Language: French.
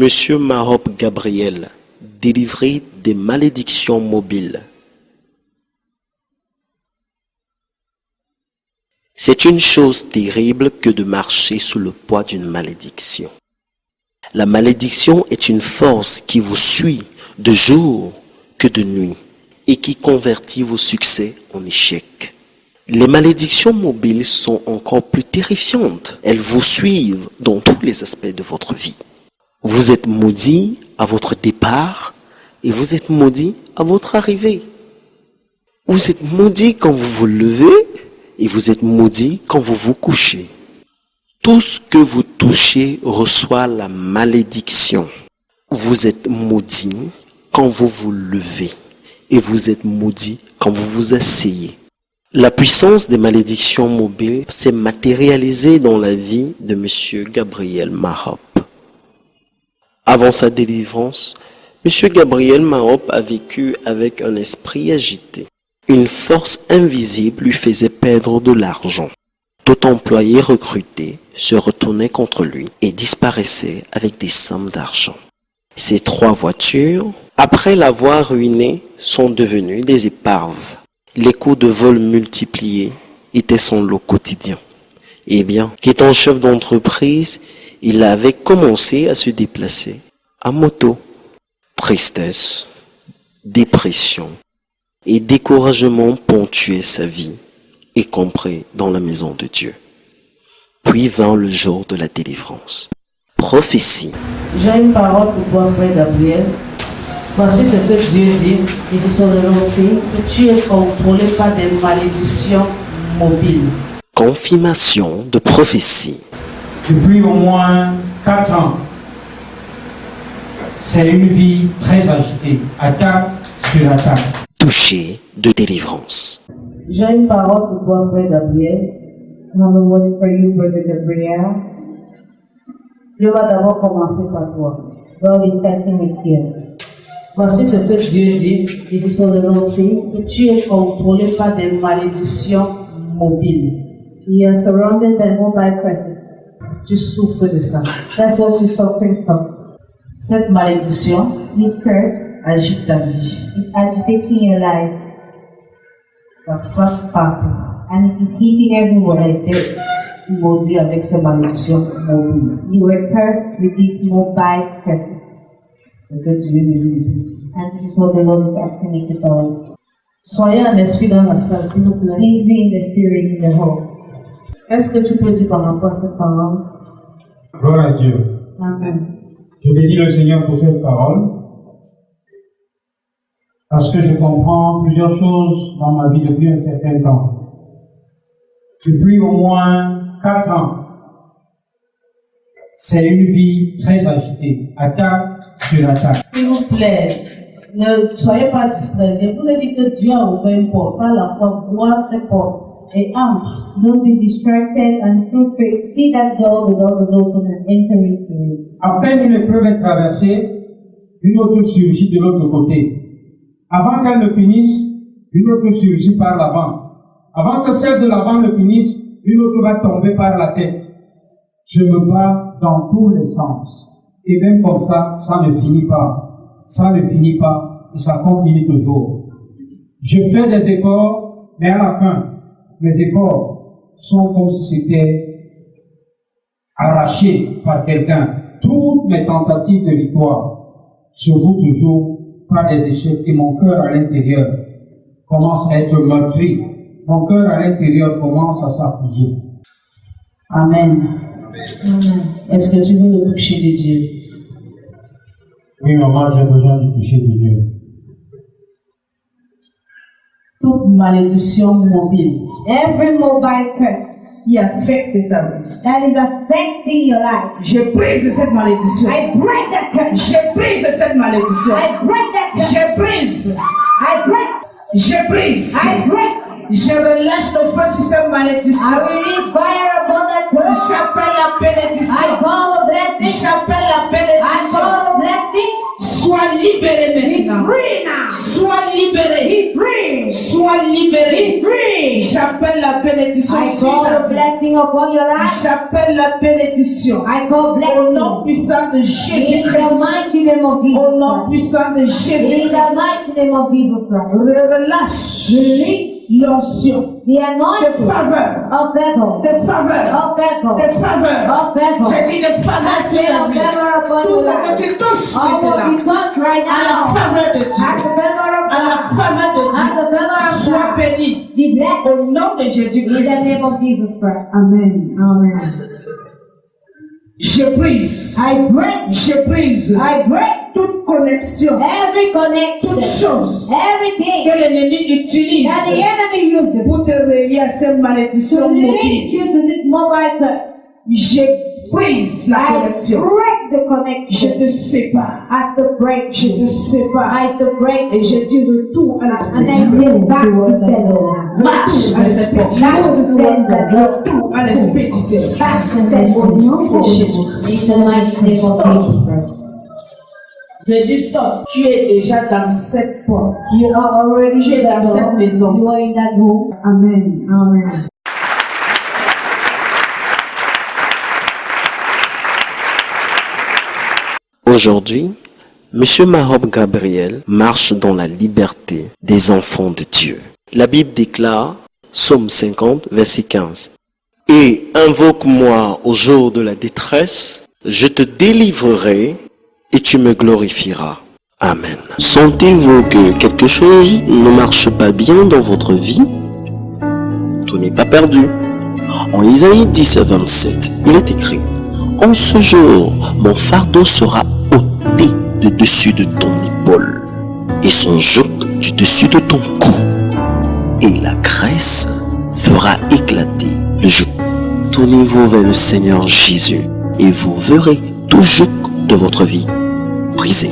Monsieur Mahop Gabriel, délivré des malédictions mobiles. C'est une chose terrible que de marcher sous le poids d'une malédiction. La malédiction est une force qui vous suit de jour que de nuit et qui convertit vos succès en échecs. Les malédictions mobiles sont encore plus terrifiantes. Elles vous suivent dans tous les aspects de votre vie. Vous êtes maudit à votre départ et vous êtes maudit à votre arrivée. Vous êtes maudit quand vous vous levez et vous êtes maudit quand vous vous couchez. Tout ce que vous touchez reçoit la malédiction. Vous êtes maudit quand vous vous levez et vous êtes maudit quand vous vous asseyez. La puissance des malédictions mobiles s'est matérialisée dans la vie de M. Gabriel Mahop. Avant sa délivrance, M. Gabriel Mahop a vécu avec un esprit agité. Une force invisible lui faisait perdre de l'argent. Tout employé recruté se retournait contre lui et disparaissait avec des sommes d'argent. Ses 3 voitures, après l'avoir ruiné, sont devenues des épaves. Les coups de vol multipliés étaient son lot quotidien. Eh bien, qu'étant chef d'entreprise, il avait commencé à se déplacer à moto. Tristesse, dépression et découragement ponctuaient sa vie, y compris dans la maison de Dieu. Puis vint le jour de la délivrance. Prophétie. J'ai une parole pour toi, frère Gabriel. Voici ce que Dieu dit. Tu es contrôlé par des malédictions mobiles. Confirmation de prophétie. Depuis au moins 4 ans, c'est une vie très agitée, attaque sur attaque. Touché de délivrance. J'ai une parole pour toi, frère Gabriel. Dieu va d'abord commencer par toi. Voici ce que Dieu dit. Tu es contrôlé par des malédictions mobiles. You are surrounded by mobile curses. Tu souffres de ça. That's what you're suffering from. Cette malédiction This curse agite ta vie. is agitating your life, Ça frappe partout. and it is hitting Tu as everywhere. été maudit avec ces malédictions mobiles. You were cursed with these mobile curses. C'est ce que Dieu me dit. And this is what the Lord is asking me to tell. Soyez en esprit dans la salle, s'il vous plaît. Please be in the spirit in the home. Est-ce que tu peux dire par rapport à cette parole? Gloire à Dieu. Amen. Je bénis le Seigneur pour cette parole, parce que je comprends plusieurs choses dans ma vie depuis un certain temps. Depuis au moins 4 ans, c'est une vie très agitée, attaque sur attaque. S'il vous plaît, ne soyez pas distraits. Je vous ai dit que Dieu a ouvert une porte. Par la foi, vois cette porte et entre. Don't be distracted and through faith. See that door, the door is open, and enter into it. À peine une épreuve est traversée, une autre surgit de l'autre côté. Avant qu'elle ne finisse, une autre surgit par l'avant. Avant que celle de l'avant ne finisse, une autre va tomber par la tête. Je me bats dans tous les sens. Et même comme ça, ça ne finit pas. Ça ne finit pas et ça continue toujours. Je fais des efforts, mais à la fin, mes efforts sont comme si c'était arraché par quelqu'un. Toutes mes tentatives de victoire se vouent toujours par des échecs et mon cœur à l'intérieur commence à être meurtri. Mon cœur à l'intérieur commence à s'affliger. Amen. Amen. Est-ce que tu veux le toucher de Dieu? Oui, maman, j'ai besoin du toucher de Dieu. Toute malédiction mobile Every mobile curse qui affecte ta vie. that is affecting your life, Je brise cette malédiction. I break that curse. Je brise cette malédiction. I break that curse. Je brise. I break. Je brise. I break. Je relâche le feu sur cette malédiction. I release fire upon that curse. J'appelle la bénédiction. I call a blessing. J'appelle la I bénédiction. call a blessing. Sois libéré maintenant. Sois libéré. Sois libéré. J'appelle la bénédiction I sur call ta the vie. blessing upon your life. J'appelle la bénédiction. I call Au blessing. nom puissant de In the Jésus-Christ. mighty name of Au nom Jesus Christ. puissant de In the Jésus-Christ. mighty name of Jesus Christ. Relâche Release l'onction the de anointing faveur. of favor. De faveur. Of favor. De faveur. Of favor. J'ai dit de faveur sur Say ta of vie. favor upon Tout your ce que life. tu touches All what we maintenant. touch right À la now. faveur de At Dieu. the favor of À la God. faveur de At the Dieu. favor of Sois God. béni. Be blessed. Au nom de In the Jésus-Christ. name of Jesus Christ. Amen. Amen. Je brise. I break. Je brise I break toute connexion, every toute connection. chose Everything que l'ennemi utilise that the enemy uses pour te relier à ces to malédictions link mobiles. you to this mobile curse. Je brise la I connexion. break the Je connection. te sépare. I separate. Je te sépare. I separate. Et je dis retour à la And then get back to settle. marche à l'esprit. Back to settle. Retour à l'esprit du Dieu. Back to settle. De Jésus. In the mighty name of Jesus Christ. Je dis stop. Tu es déjà dans cette porte. You are already Tu es in dans that cette room. maison. You are in that room. Amen. Amen. Aujourd'hui, M. Mahob Gabriel marche dans la liberté des enfants de Dieu. La Bible déclare, Psaume 50, verset 15, « Et invoque-moi au jour de la détresse, je te délivrerai et tu me glorifieras. » Amen. Sentez-vous que quelque chose ne marche pas bien dans votre vie? Tout n'est pas perdu. En Isaïe 10, 27, il est écrit, « En ce jour, mon fardeau sera ôté de dessus de ton épaule, et son joug du dessus de ton cou, et la graisse fera éclater le joug. » Tournez-vous vers le Seigneur Jésus, et vous verrez tout joug de votre vie brisé.